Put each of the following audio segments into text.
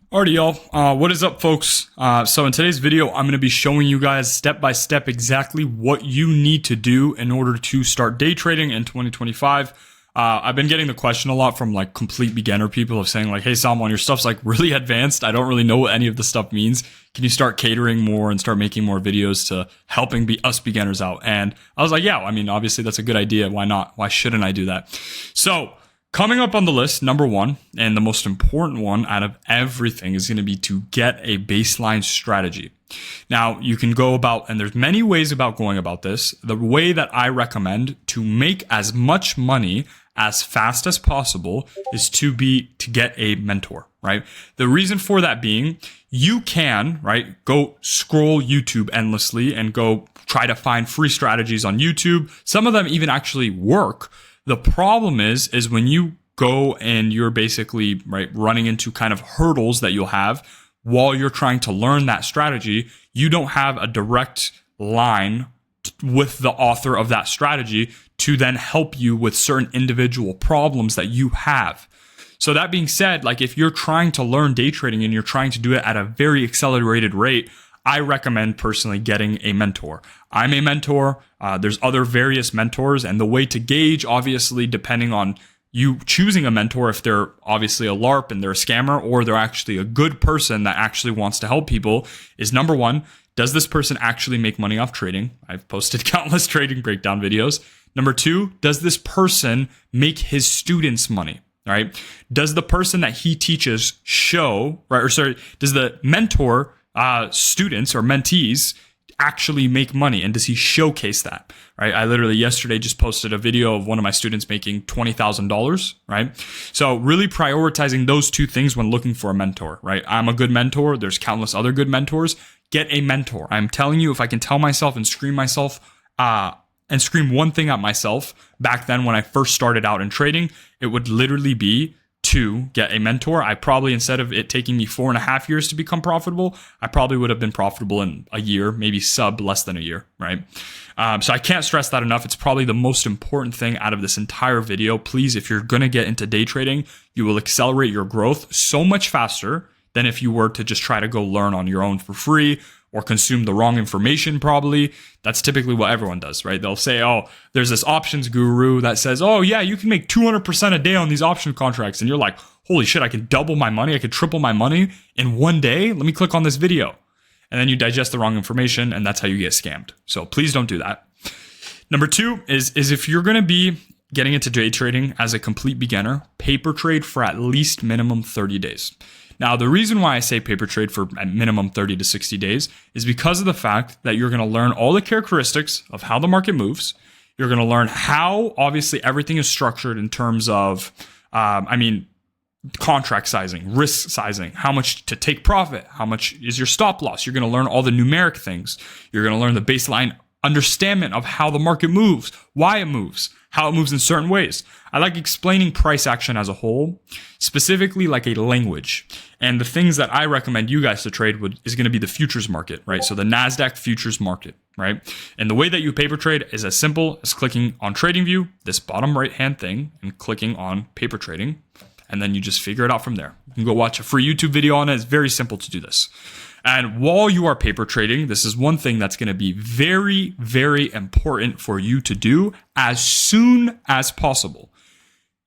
Alrighty, y'all. What is up, folks? So in today's video, I'm going to be showing you guys step by step exactly what you need to do in order to start day trading in 2025. I've been getting the question a lot from like complete beginner people of saying like, hey, Salman, your stuff's like really advanced. I don't really know what any of the stuff means. Can you start catering more and start making more videos to helping us beginners out? And I was like, yeah, I mean, obviously that's a good idea. Why not? Why shouldn't I do that? So coming up on the list, number one, and the most important one out of everything is going to be to get a baseline strategy. Now, you can go about, and there's many ways about going about this. The way that I recommend to make as much money as fast as possible is to get a mentor, right? The reason for that being, you can, right, go scroll YouTube endlessly and go try to find free strategies on YouTube. Some of them even actually work. The problem is when you go and you're basically right running into kind of hurdles that you'll have while you're trying to learn that strategy, you don't have a direct line with the author of that strategy to then help you with certain individual problems that you have. So that being said, like if you're trying to learn day trading and you're trying to do it at a very accelerated rate, I recommend personally getting a mentor. I'm a mentor. There's other various mentors, and the way to gauge, obviously, depending on you choosing a mentor, if they're obviously a LARP and they're a scammer, or they're actually a good person that actually wants to help people, is number one, does this person actually make money off trading? I've posted countless trading breakdown videos. Number two, does this person make his students money? Right? Does the person that he teaches does the mentor students or mentees actually make money, and does he showcase that, right? I literally yesterday just posted a video of one of my students making $20,000, right? So really prioritizing those two things when looking for a mentor, right? I'm a good mentor. There's countless other good mentors. Get a mentor. I'm telling you, if I can tell myself and scream one thing at myself back then when I first started out in trading, it would literally be to get a mentor. I probably, instead of it taking me 4.5 years to become profitable, I probably would have been profitable in a year, maybe less than a year, right? So I can't stress that enough. It's probably the most important thing out of this entire video. Please, if you're going to get into day trading, you will accelerate your growth so much faster than if you were to just try to go learn on your own for free or consume the wrong information. Probably that's typically what everyone does, right? They'll say, oh, there's this options guru that says, oh yeah, you can make 200% a day on these option contracts. And you're like, holy shit, I can double my money. I could triple my money in one day. Let me click on this video. And then you digest the wrong information, and that's how you get scammed. So please don't do that. Number two is if you're going to be getting into day trading as a complete beginner, paper trade for at least minimum 30 days. Now, the reason why I say paper trade for at minimum 30 to 60 days is because of the fact that you're going to learn all the characteristics of how the market moves. You're going to learn how, obviously, everything is structured in terms of, contract sizing, risk sizing, how much to take profit, how much is your stop loss. You're going to learn all the numeric things. You're going to learn the baseline understanding of how the market moves, why it moves, how it moves in certain ways. I like explaining price action as a whole, specifically like a language. And the things that I recommend you guys to trade is going to be the futures market, right? So the NASDAQ futures market, right? And the way that you paper trade is as simple as clicking on TradingView, this bottom right-hand thing, and clicking on paper trading. And then you just figure it out from there. You can go watch a free YouTube video on it. It's very simple to do this. And while you are paper trading, this is one thing that's going to be very, very important for you to do as soon as possible.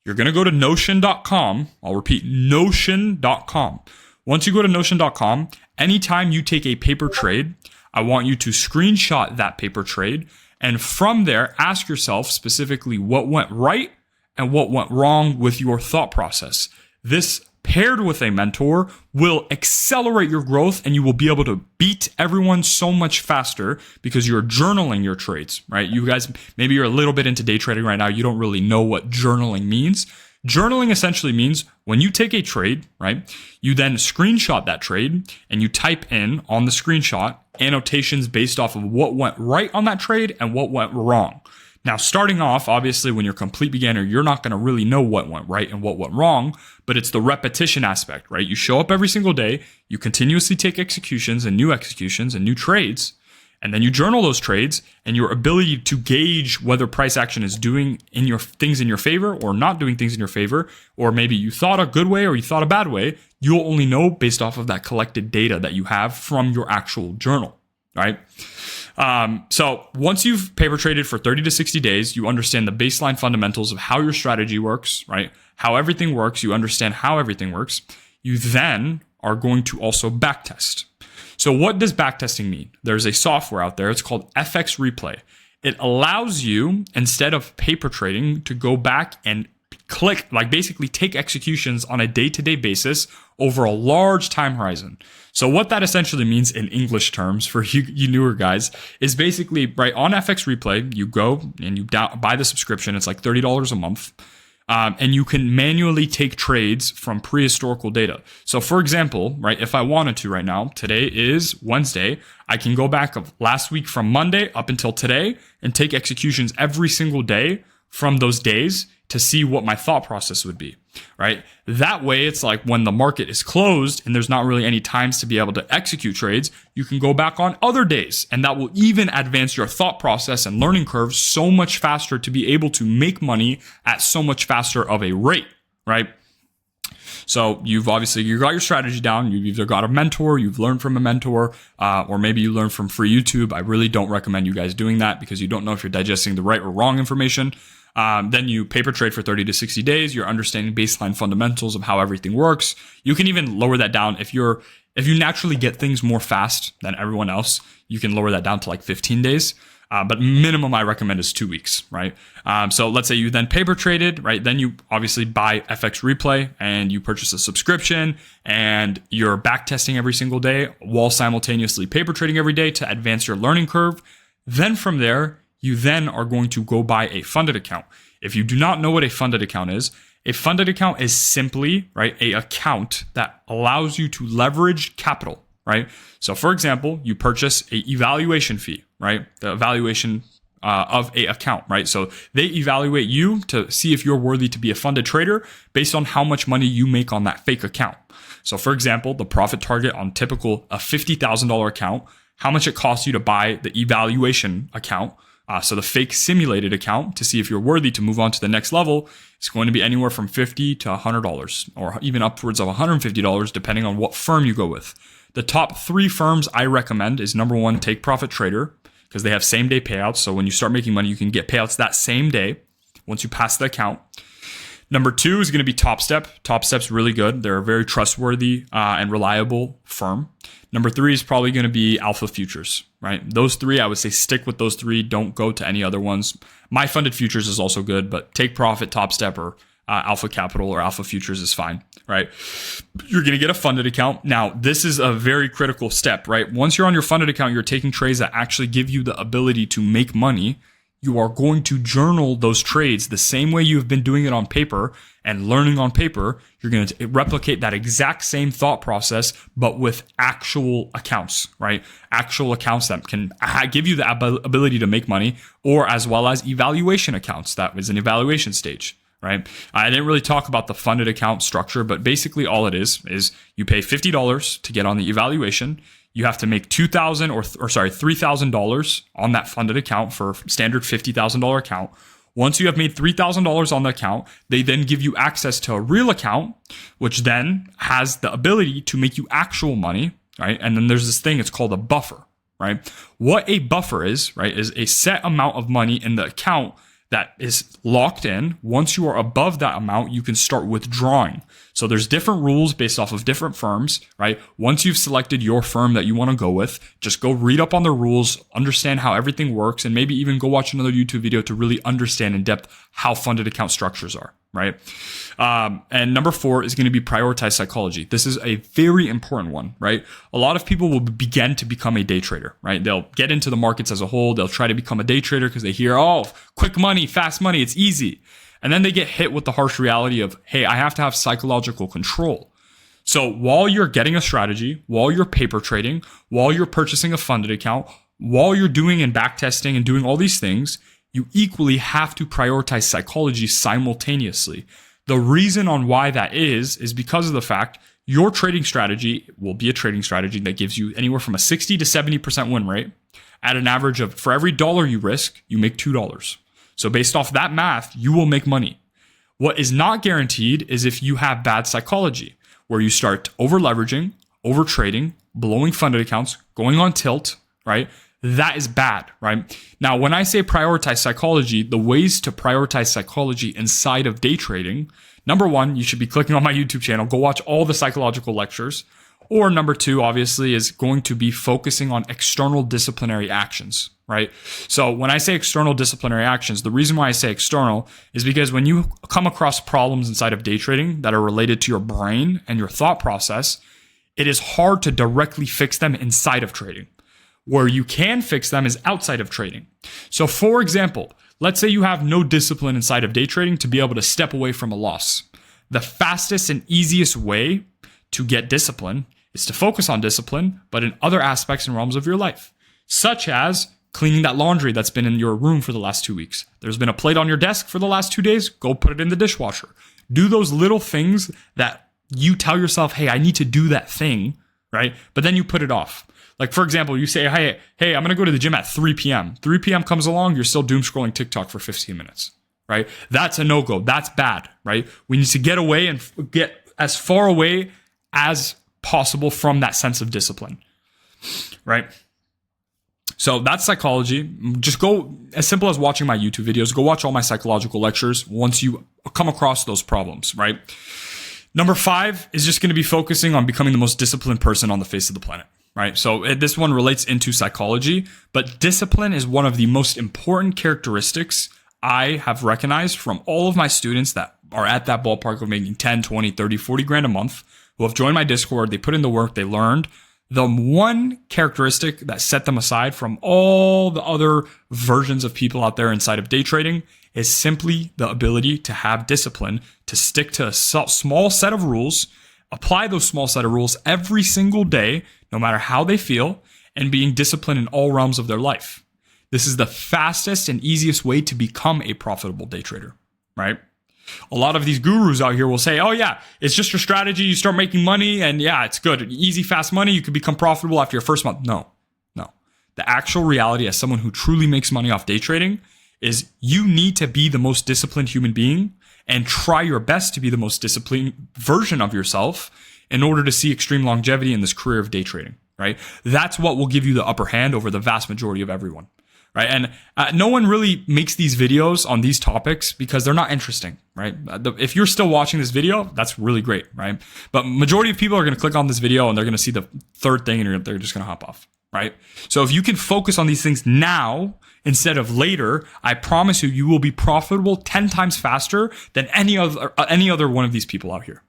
You're going to go to Notion.com. I'll repeat, Notion.com. Once you go to Notion.com, anytime you take a paper trade, I want you to screenshot that paper trade. And from there, ask yourself specifically what went right and what went wrong with your thought process. This paired with a mentor will accelerate your growth, and you will be able to beat everyone so much faster because you're journaling your trades, right? You guys, maybe you're a little bit into day trading right now. You don't really know what journaling means. Journaling essentially means when you take a trade, right, you then screenshot that trade and you type in on the screenshot annotations based off of what went right on that trade and what went wrong. Now, starting off, obviously, when you're a complete beginner, you're not going to really know what went right and what went wrong, but it's the repetition aspect, right? You show up every single day, you continuously take executions and new trades, And then you journal those trades, and your ability to gauge whether price action is doing things in your favor or not doing things in your favor, or maybe you thought a good way or you thought a bad way, you'll only know based off of that collected data that you have from your actual journal, right? So once you've paper traded for 30 to 60 days, you understand the baseline fundamentals of how your strategy works, right? How everything works. You understand how everything works. You then are going to also backtest. So what does backtesting mean? There's a software out there. It's called FX Replay. It allows you, instead of paper trading, to go back and click, like basically take executions on a day-to-day basis over a large time horizon. So what that essentially means in English terms for you newer guys is basically, right, on FX Replay, you go and you buy the subscription. It's like $30 a month. And you can manually take trades from prehistorical data. So for example, right, if I wanted to right now, today is Wednesday, I can go back of last week from Monday up until today and take executions every single day from those days to see what my thought process would be, right? That way, it's like when the market is closed and there's not really any times to be able to execute trades, you can go back on other days, and that will even advance your thought process and learning curve so much faster to be able to make money at so much faster of a rate, right? So you got your strategy down. You've either got a mentor, you've learned from a mentor, or maybe you learn from free YouTube. I really don't recommend you guys doing that because you don't know if you're digesting the right or wrong information. Then you paper trade for 30 to 60 days. You're understanding baseline fundamentals of how everything works. You can even lower that down. If you naturally get things more fast than everyone else, you can lower that down to like 15 days. But minimum I recommend is 2 weeks, right? So let's say you then paper traded, right? Then you obviously buy FX Replay and you purchase a subscription and you're back testing every single day while simultaneously paper trading every day to advance your learning curve. Then from there, you then are going to go buy a funded account. If you do not know what a funded account is simply, right, a account that allows you to leverage capital, right? So for example, you purchase a evaluation fee, right? The evaluation of a account, right? So they evaluate you to see if you're worthy to be a funded trader based on how much money you make on that fake account. So for example, the profit target on typical a $50,000 account, how much it costs you to buy the evaluation account, so the fake simulated account to see if you're worthy to move on to the next level is going to be anywhere from $50 to $100 or even upwards of $150 depending on what firm you go with. The top 3 firms I recommend is number 1, Take Profit Trader, because they have same day payouts. So when you start making money, you can get payouts that same day once you pass the account. Number 2 is going to be Top Step. Top Step's really good. They're a very trustworthy and reliable firm. Number 3 is probably going to be Alpha Futures, right? Those 3, I would say stick with those 3. Don't go to any other ones. My Funded Futures is also good, but Take Profit, Top Step, or Alpha Capital or Alpha Futures is fine, right? You're going to get a funded account. Now, this is a very critical step, right? Once you're on your funded account, you're taking trades that actually give you the ability to make money. You are going to journal those trades the same way you've been doing it on paper and learning on paper. You're going to replicate that exact same thought process, but with actual accounts, right? Actual accounts that can give you the ability to make money, or as well as evaluation accounts. That is an evaluation stage, right? I didn't really talk about the funded account structure, but basically all it is you pay $50 to get on the evaluation. You have to make $3,000 on that funded account for standard $50,000 account. Once you have made $3,000 on the account, they then give you access to a real account, which then has the ability to make you actual money, right? And then there's this thing, it's called a buffer, right? What a buffer is, right, is a set amount of money in the account that is locked in. Once you are above that amount, you can start withdrawing. So there's different rules based off of different firms, right? Once you've selected your firm that you want to go with, just go read up on the rules, understand how everything works, and maybe even go watch another YouTube video to really understand in depth how funded account structures are, right? And number 4 is going to be prioritize psychology. This is a very important one, right? A lot of people will begin to become a day trader, right? They'll get into the markets as a whole. They'll try to become a day trader because they hear, oh, quick money, fast money, it's easy. And then they get hit with the harsh reality of, hey, I have to have psychological control. So while you're getting a strategy, while you're paper trading, while you're purchasing a funded account, while you're doing and back testing and doing all these things, you equally have to prioritize psychology simultaneously. The reason on why that is because of the fact your trading strategy will be a trading strategy that gives you anywhere from a 60 to 70% win rate at an average of, for every dollar you risk, you make $2. So based off that math, you will make money. What is not guaranteed is if you have bad psychology, where you start over leveraging, over trading, blowing funded accounts, going on tilt, right? That is bad, right? Now, when I say prioritize psychology, the ways to prioritize psychology inside of day trading, number one, you should be clicking on my YouTube channel. Go watch all the psychological lectures. Or number two, obviously, is going to be focusing on external disciplinary actions, right? So when I say external disciplinary actions, the reason why I say external is because when you come across problems inside of day trading that are related to your brain and your thought process, it is hard to directly fix them inside of trading. Where you can fix them is outside of trading. So for example, let's say you have no discipline inside of day trading to be able to step away from a loss. The fastest and easiest way to get discipline is to focus on discipline, but in other aspects and realms of your life, such as cleaning that laundry that's been in your room for the last 2 weeks. There's been a plate on your desk for the last 2 days, go put it in the dishwasher. Do those little things that you tell yourself, hey, I need to do that thing, right? But then you put it off. Like, for example, you say, hey, I'm going to go to the gym at 3 p.m. 3 p.m. comes along, you're still doom scrolling TikTok for 15 minutes, right? That's a no-go. That's bad, right? We need to get away and get as far away as possible from that sense of discipline, right? So that's psychology. Just go as simple as watching my YouTube videos. Go watch all my psychological lectures once you come across those problems, right? Number 5 is just going to be focusing on becoming the most disciplined person on the face of the planet, right? So this one relates into psychology, but discipline is one of the most important characteristics I have recognized from all of my students that are at that ballpark of making 10, 20, 30, 40 grand a month, who have joined my Discord, they put in the work, they learned. The one characteristic that set them aside from all the other versions of people out there inside of day trading is simply the ability to have discipline, to stick to a small set of rules, apply those small set of rules every single day, no matter how they feel, and being disciplined in all realms of their life. This is the fastest and easiest way to become a profitable day trader, right? A lot of these gurus out here will say, oh yeah, it's just your strategy. You start making money and yeah, it's good. Easy, fast money. You can become profitable after your first month. No. The actual reality as someone who truly makes money off day trading is you need to be the most disciplined human being and try your best to be the most disciplined version of yourself in order to see extreme longevity in this career of day trading, right? That's what will give you the upper hand over the vast majority of everyone. Right. And no one really makes these videos on these topics because they're not interesting. Right. If you're still watching this video, that's really great. Right. But majority of people are going to click on this video and they're going to see the third thing and they're just going to hop off. Right. So if you can focus on these things now instead of later, I promise you, you will be profitable 10 times faster than any other one of these people out here.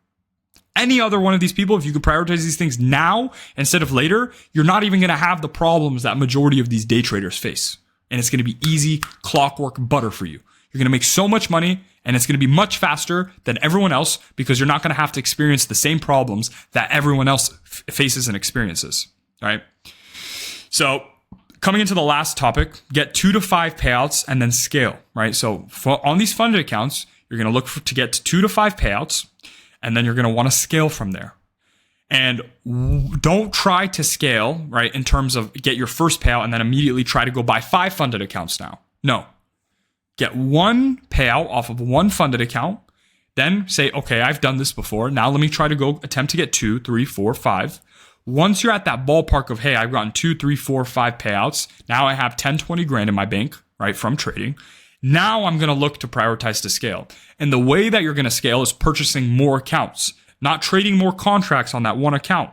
Any other one of these people, if you can prioritize these things now instead of later, you're not even going to have the problems that majority of these day traders face. And it's going to be easy clockwork butter for you. You're going to make so much money and it's going to be much faster than everyone else because you're not going to have to experience the same problems that everyone else faces and experiences. All right. So coming into the last topic, get 2 to 5 payouts and then scale, right? So on these funded accounts, you're going to look to get 2 to 5 payouts and then you're going to want to scale from there. And don't try to scale, right, in terms of get your first payout and then immediately try to go buy 5 funded accounts now. No. Get 1 payout off of 1 funded account. Then say, okay, I've done this before. Now let me try to go attempt to get 2, 3, 4, 5. Once you're at that ballpark of, hey, I've gotten 2, 3, 4, 5 payouts. Now I have 10, 20 grand in my bank, right, from trading. Now I'm going to look to prioritize to scale. And the way that you're going to scale is purchasing more accounts. Not trading more contracts on that one account,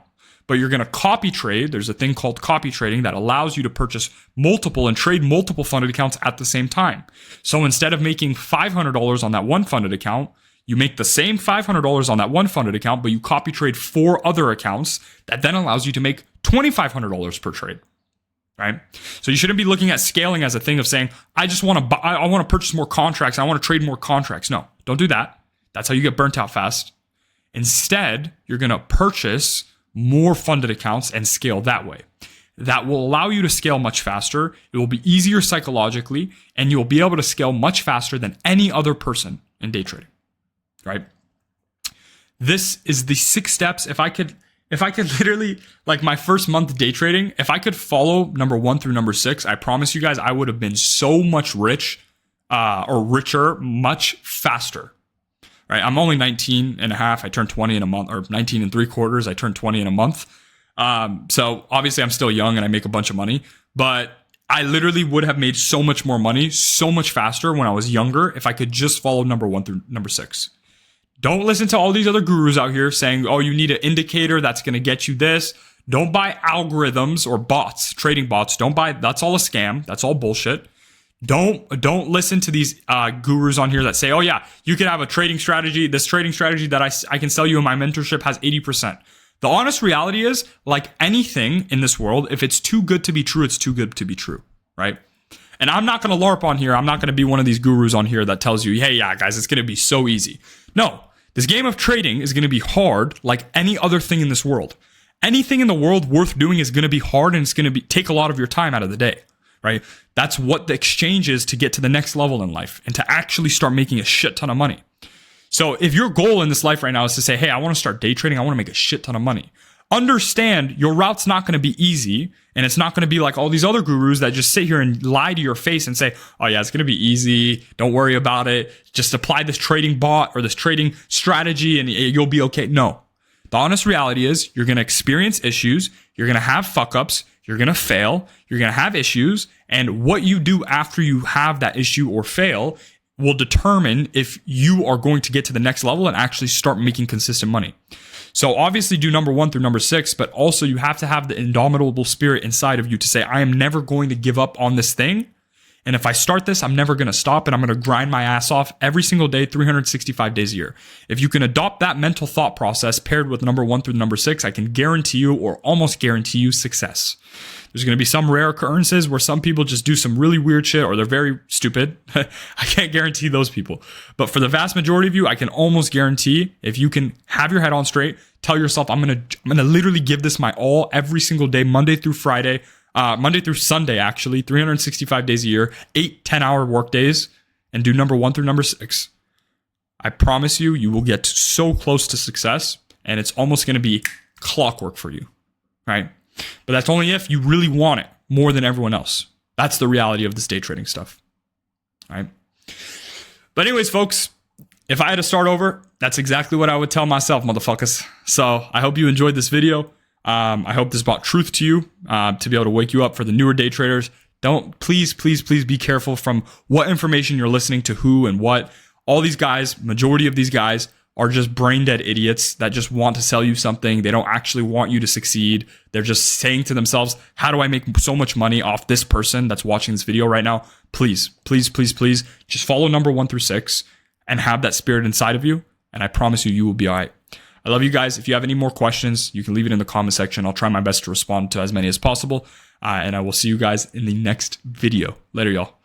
but you're going to copy trade. There's a thing called copy trading that allows you to purchase multiple and trade multiple funded accounts at the same time. So instead of making $500 on that one funded account, you make the same $500 on that one funded account, but you copy trade 4 other accounts that then allows you to make $2,500 per trade. Right? So you shouldn't be looking at scaling as a thing of saying, I just want to buy, I want to purchase more contracts. I want to trade more contracts. No, don't do that. That's how you get burnt out fast. Instead, you're going to purchase more funded accounts and scale that way. That will allow you to scale much faster. It will be easier psychologically, and you'll be able to scale much faster than any other person in day trading, right? This is the 6 steps. If I could literally, like my first month day trading, if I could follow number 1 through number 6, I promise you guys, I would have been so much richer much faster. Right? I'm only 19 and a half. I turned 20 in a month, or 19 and 3/4. I turned 20 in a month. So obviously I'm still young and I make a bunch of money, but I literally would have made so much more money, so much faster when I was younger if I could just follow number 1 through number 6. Don't listen to all these other gurus out here saying, oh, you need an indicator that's going to get you this. Don't buy algorithms or bots, trading bots. Don't buy, that's all a scam. That's all bullshit. Don't listen to these gurus on here that say, oh yeah, you can have a trading strategy. This trading strategy that I can sell you in my mentorship has 80%. The honest reality is, like anything in this world, if it's too good to be true, it's too good to be true, right? And I'm not going to LARP on here. I'm not going to be one of these gurus on here that tells you, hey, yeah, guys, it's going to be so easy. No, this game of trading is going to be hard like any other thing in this world. Anything in the world worth doing is going to be hard, and it's going to take a lot of your time out of the day, right? That's what the exchange is to get to the next level in life and to actually start making a shit ton of money. So if your goal in this life right now is to say, hey, I want to start day trading, I want to make a shit ton of money, understand your route's not going to be easy, and it's not going to be like all these other gurus that just sit here and lie to your face and say, oh yeah, it's going to be easy, don't worry about it, just apply this trading bot or this trading strategy and you'll be okay. No. The honest reality is you're going to experience issues, you're going to have fuck ups, you're going to fail, you're going to have issues, and what you do after you have that issue or fail will determine if you are going to get to the next level and actually start making consistent money. So obviously do number 1 through number 6, but also you have to have the indomitable spirit inside of you to say, I am never going to give up on this thing. And if I start this, I'm never going to stop, and I'm going to grind my ass off every single day, 365 days a year. If you can adopt that mental thought process paired with number 1 through number 6, I can guarantee you, or almost guarantee you, success. There's going to be some rare occurrences where some people just do some really weird shit or they're very stupid. I can't guarantee those people. But for the vast majority of you, I can almost guarantee if you can have your head on straight, tell yourself, I'm going to literally give this my all every single day, Monday through Friday, Monday through Sunday, actually, 365 days a year, 8, 10-hour work days, and do number 1 through number 6. I promise you, you will get so close to success, and it's almost going to be clockwork for you, right? But that's only if you really want it more than everyone else. That's the reality of this day trading stuff, right? But anyways, folks, if I had to start over, that's exactly what I would tell myself, motherfuckers. So I hope you enjoyed this video. I hope this brought truth to you, to be able to wake you up for the newer day traders. Please be careful from what information you're listening to, who and what. All these guys, majority of these guys, are just brain dead idiots that just want to sell you something. They don't actually want you to succeed. They're just saying to themselves, how do I make so much money off this person that's watching this video right now? Please, just follow number 1 through 6 and have that spirit inside of you. And I promise you, you will be all right. I love you guys. If you have any more questions, you can leave it in the comment section. I'll try my best to respond to as many as possible. And I will see you guys in the next video. Later, y'all.